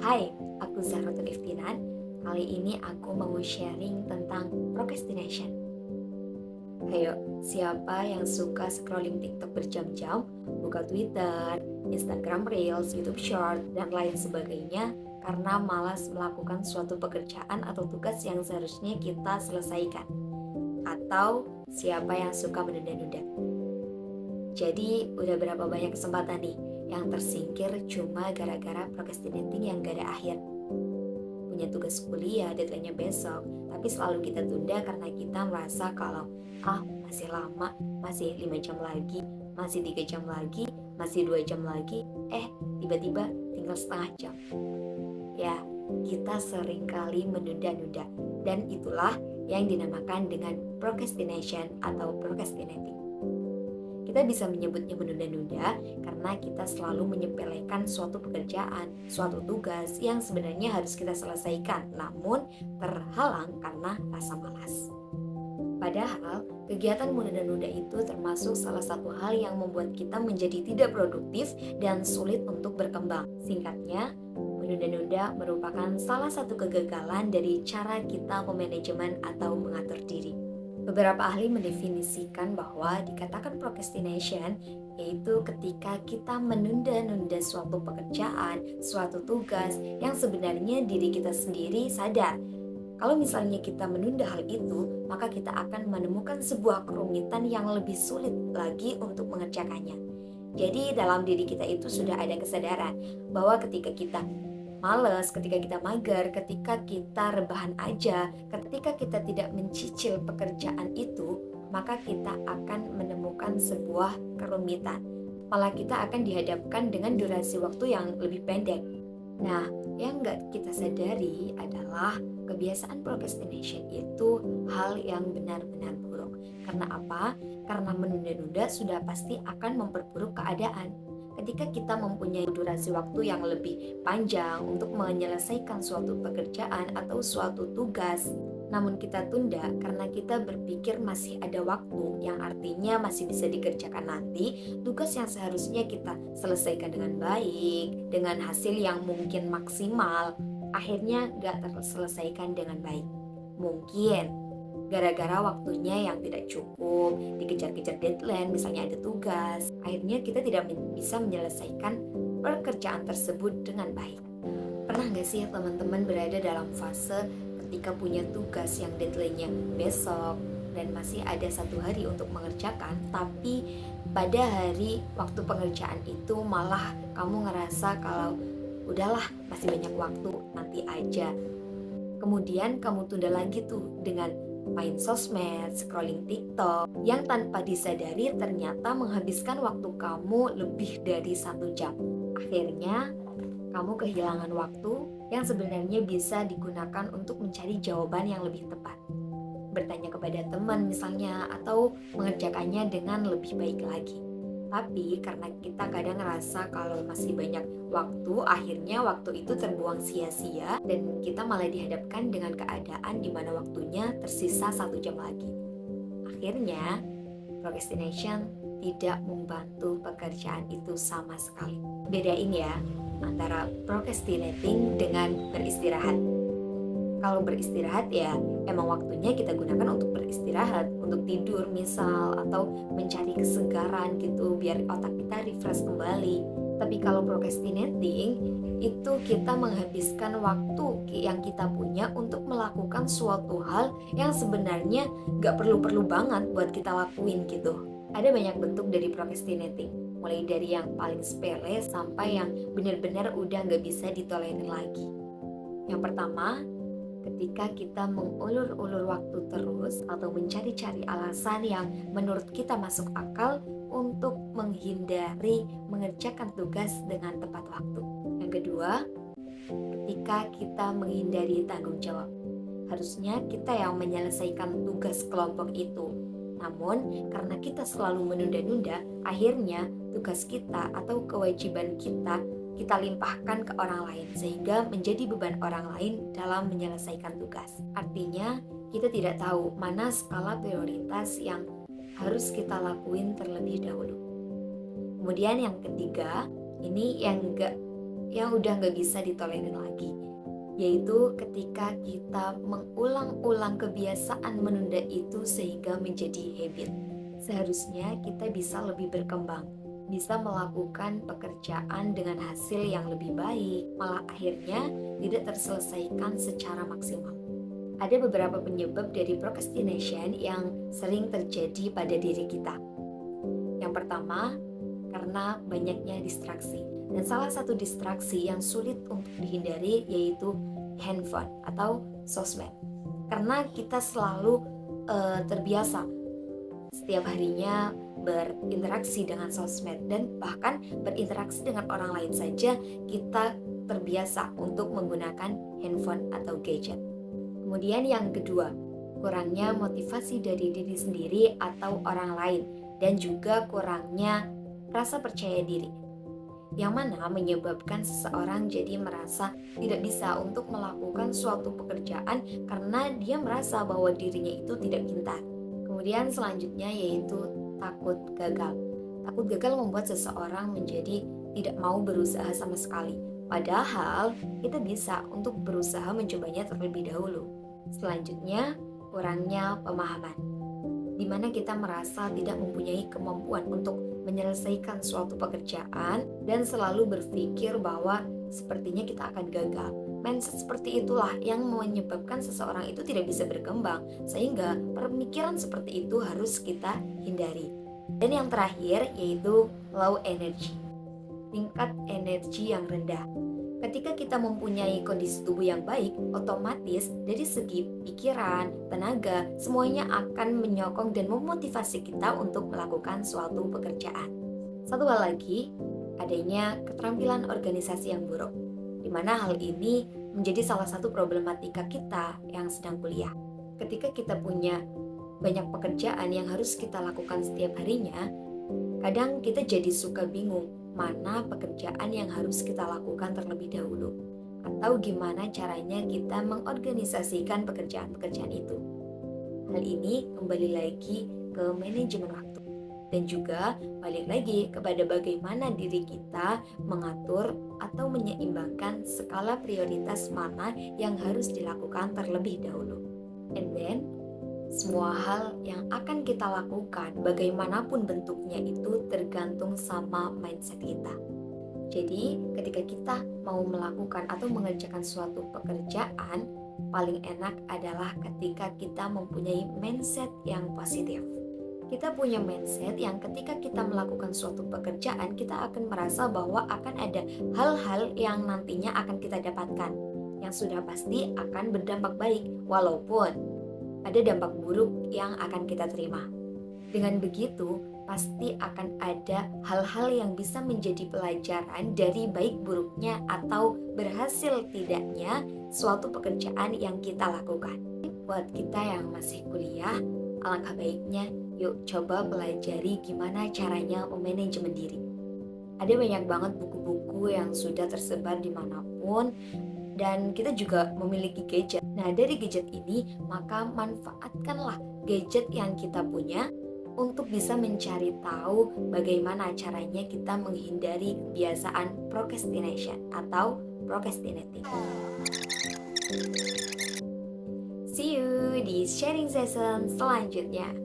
Hai, aku Zahratul Iftinan. Kali ini aku mau sharing tentang procrastination. Ayo, siapa yang suka scrolling TikTok berjam-jam, buka Twitter, Instagram Reels, YouTube Short, dan lain sebagainya karena malas melakukan suatu pekerjaan atau tugas yang seharusnya kita selesaikan? Atau siapa yang suka menunda-nunda? Jadi, udah berapa banyak kesempatan nih yang tersingkir cuma gara-gara procrastinating yang gak ada akhir. Punya tugas kuliah, deadline-nya besok, tapi selalu kita tunda karena kita merasa kalau masih lama, masih 5 jam lagi, masih 3 jam lagi, masih 2 jam lagi, tiba-tiba tinggal setengah jam. Ya, kita sering kali menunda-nunda, dan itulah yang dinamakan dengan procrastination atau procrastinating. Kita bisa menyebutnya menunda-nunda karena kita selalu menyepelekan suatu pekerjaan, suatu tugas yang sebenarnya harus kita selesaikan, namun terhalang karena rasa malas. Padahal, kegiatan menunda-nunda itu termasuk salah satu hal yang membuat kita menjadi tidak produktif dan sulit untuk berkembang. Singkatnya, menunda-nunda merupakan salah satu kegagalan dari cara kita memanajemen atau mengatur diri. Beberapa ahli mendefinisikan bahwa dikatakan procrastination yaitu ketika kita menunda-nunda suatu pekerjaan, suatu tugas yang sebenarnya diri kita sendiri sadar. Kalau misalnya kita menunda hal itu, maka kita akan menemukan sebuah kerumitan yang lebih sulit lagi untuk mengerjakannya. Jadi dalam diri kita itu sudah ada kesadaran bahwa ketika kita males, ketika kita mager, ketika kita rebahan aja, ketika kita tidak mencicil pekerjaan itu, maka kita akan menemukan sebuah kerumitan. Malah kita akan dihadapkan dengan durasi waktu yang lebih pendek. Nah, yang nggak kita sadari adalah kebiasaan procrastination itu hal yang benar-benar buruk. Karena apa? Karena menunda-nunda sudah pasti akan memperburuk keadaan. Ketika kita mempunyai durasi waktu yang lebih panjang untuk menyelesaikan suatu pekerjaan atau suatu tugas, namun kita tunda karena kita berpikir masih ada waktu, yang artinya masih bisa dikerjakan nanti, tugas yang seharusnya kita selesaikan dengan baik, dengan hasil yang mungkin maksimal, akhirnya gak terselesaikan dengan baik. Mungkin gara-gara waktunya yang tidak cukup, dikejar-kejar deadline, misalnya ada tugas, akhirnya kita tidak bisa menyelesaikan pekerjaan tersebut dengan baik. Pernah gak sih teman-teman berada dalam fase ketika punya tugas yang deadline-nya besok dan masih ada 1 hari untuk mengerjakan, tapi pada hari waktu pengerjaan itu malah kamu ngerasa kalau udahlah masih banyak waktu, nanti aja. Kemudian kamu tunda lagi tuh dengan main sosmed, scrolling TikTok, yang tanpa disadari ternyata menghabiskan waktu kamu lebih dari 1 jam. Akhirnya, kamu kehilangan waktu yang sebenarnya bisa digunakan untuk mencari jawaban yang lebih tepat. Bertanya kepada teman misalnya, atau mengerjakannya dengan lebih baik lagi. Tapi karena kita kadang ngerasa kalau masih banyak waktu, akhirnya waktu itu terbuang sia-sia dan kita malah dihadapkan dengan keadaan di mana waktunya tersisa 1 jam lagi. Akhirnya, procrastination tidak membantu pekerjaan itu sama sekali. Bedain ya antara procrastinating dengan beristirahat. Kalau beristirahat ya emang waktunya kita gunakan untuk beristirahat, untuk tidur misal, atau mencari kesegaran gitu biar otak kita refresh kembali. Tapi kalau procrastinating itu kita menghabiskan waktu yang kita punya untuk melakukan suatu hal yang sebenarnya gak perlu-perlu banget buat kita lakuin gitu. Ada banyak bentuk dari procrastinating, mulai dari yang paling sepele sampai yang benar-benar udah gak bisa ditolerir lagi. Yang pertama, ketika kita mengulur-ulur waktu terus atau mencari-cari alasan yang menurut kita masuk akal untuk menghindari mengerjakan tugas dengan tepat waktu. Yang kedua, ketika kita menghindari tanggung jawab. Harusnya kita yang menyelesaikan tugas kelompok itu. Namun, karena kita selalu menunda-nunda, akhirnya tugas kita atau kewajiban kita limpahkan ke orang lain sehingga menjadi beban orang lain dalam menyelesaikan tugas. Artinya kita tidak tahu mana skala prioritas yang harus kita lakuin terlebih dahulu. Kemudian yang ketiga, ini yang udah nggak bisa ditolerir lagi, yaitu ketika kita mengulang-ulang kebiasaan menunda itu sehingga menjadi habit. Seharusnya kita bisa lebih berkembang, bisa melakukan pekerjaan dengan hasil yang lebih baik, malah akhirnya tidak terselesaikan secara maksimal. Ada beberapa penyebab dari procrastination yang sering terjadi pada diri kita. Yang pertama, karena banyaknya distraksi. Dan salah satu distraksi yang sulit untuk dihindari yaitu handphone atau sosmed. Karena kita selalu terbiasa setiap harinya berinteraksi dengan sosmed dan bahkan berinteraksi dengan orang lain saja kita terbiasa untuk menggunakan handphone atau gadget. Kemudian yang kedua, kurangnya motivasi dari diri sendiri atau orang lain dan juga kurangnya rasa percaya diri, yang mana menyebabkan seseorang jadi merasa tidak bisa untuk melakukan suatu pekerjaan karena dia merasa bahwa dirinya itu tidak pintar. Kemudian selanjutnya yaitu takut gagal. Takut gagal membuat seseorang menjadi tidak mau berusaha sama sekali. Padahal kita bisa untuk berusaha mencobanya terlebih dahulu. Selanjutnya, kurangnya pemahaman, di mana kita merasa tidak mempunyai kemampuan untuk menyelesaikan suatu pekerjaan dan selalu berpikir bahwa sepertinya kita akan gagal. Mindset seperti itulah yang menyebabkan seseorang itu tidak bisa berkembang, sehingga pemikiran seperti itu harus kita hindari. Dan yang terakhir yaitu low energy, tingkat energi yang rendah. Ketika kita mempunyai kondisi tubuh yang baik, otomatis dari segi pikiran, tenaga, semuanya akan menyokong dan memotivasi kita untuk melakukan suatu pekerjaan. Satu hal lagi, adanya keterampilan organisasi yang buruk, di mana hal ini menjadi salah satu problematika kita yang sedang kuliah. Ketika kita punya banyak pekerjaan yang harus kita lakukan setiap harinya, kadang kita jadi suka bingung mana pekerjaan yang harus kita lakukan terlebih dahulu, atau gimana caranya kita mengorganisasikan pekerjaan-pekerjaan itu. Hal ini kembali lagi ke manajemen waktu dan juga balik lagi kepada bagaimana diri kita mengatur atau menyeimbangkan skala prioritas mana yang harus dilakukan terlebih dahulu. And then semua hal yang akan kita lakukan, bagaimanapun bentuknya itu tergantung sama mindset kita. Jadi ketika kita mau melakukan atau mengerjakan suatu pekerjaan, paling enak adalah ketika kita mempunyai mindset yang positif. Kita punya mindset yang ketika kita melakukan suatu pekerjaan, kita akan merasa bahwa akan ada hal-hal yang nantinya akan kita dapatkan, yang sudah pasti akan berdampak baik, walaupun ada dampak buruk yang akan kita terima. Dengan begitu, pasti akan ada hal-hal yang bisa menjadi pelajaran dari baik buruknya atau berhasil tidaknya suatu pekerjaan yang kita lakukan. Buat kita yang masih kuliah, alangkah baiknya yuk coba pelajari gimana caranya memanajemen diri. Ada banyak banget buku-buku yang sudah tersebar dimanapun, dan kita juga memiliki gadget. Nah, dari gadget ini, maka manfaatkanlah gadget yang kita punya untuk bisa mencari tahu bagaimana caranya kita menghindari kebiasaan procrastination atau procrastinating. See you di sharing session selanjutnya.